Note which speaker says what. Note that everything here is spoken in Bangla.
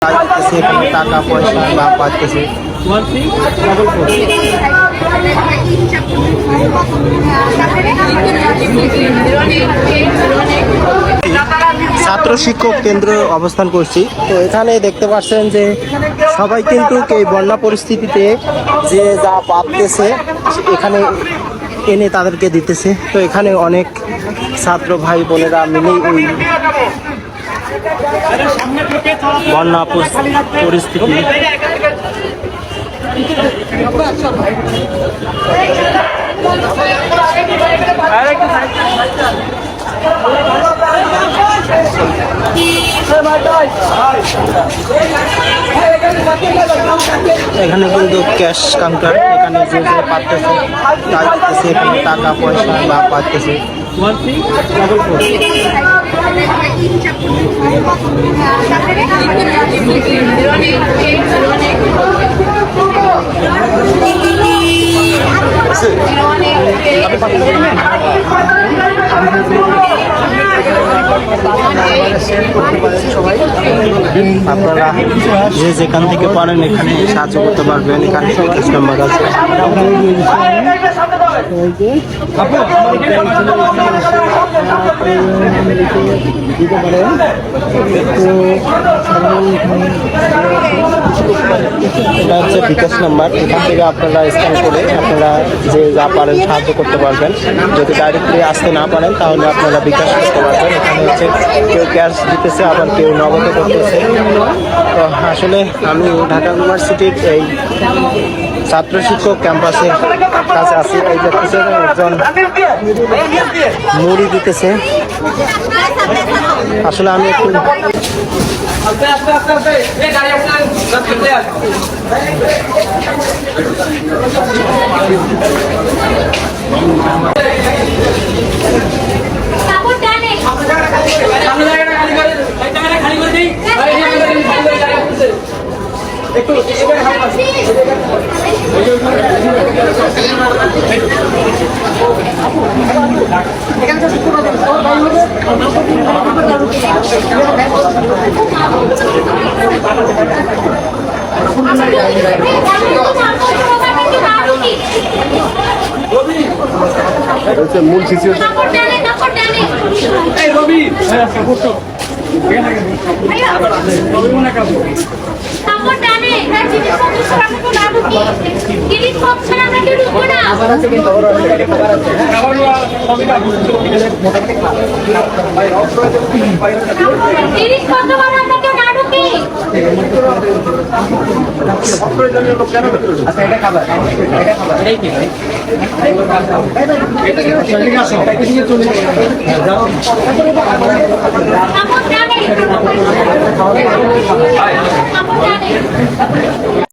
Speaker 1: তাই দিতেছে, এখানে টাকা পয়সা বা পাচ্ছে। ছাত্র শিক্ষক কেন্দ্র অবস্থান করছি। তো এখানে দেখতে পাচ্ছেন যে সবাই কিন্তু এই বন্যা পরিস্থিতিতে যে যা পাচ্ছে এখানে এনে তাদেরকে দিতেছে। তো এখানে অনেক ছাত্র ভাই বোনেরা মিলে এই বন্যা পরিস্থিতি এখানে কিন্তু ক্যাশ কাউন্টার, এখানে যে যে পাচ্ছে তাই দিতেছে, এখানে টাকা পয়সা বা পাচ্ছে। আপনারা যে যেখান থেকে পারেন এখানে সাহায্য করতে পারবেন। এখানে বিকাশ নাম্বার আছে। এটা হচ্ছে বিকাশ নাম্বার, এখান থেকে আপনারা স্ক্যান করে আপনারা যে যা পারেন সাহায্য করতে পারবেন। যদি ডাইরেক্টলি আসতে না পারেন তাহলে আপনারা বিকাশ করতে পারবেন। এখানে হচ্ছে কেউ ক্যাশ দিতেছে, আবার কেউ নগদে করতেছে। তো আসলে আমি ঢাকা ইউনিভার্সিটির এই ছাত্র শিক্ষক ক্যাম্পাসের কাছে আছি। এই যে পিছনে একজন মুড়ি দিতেছে। আসলে আমি একটু মূল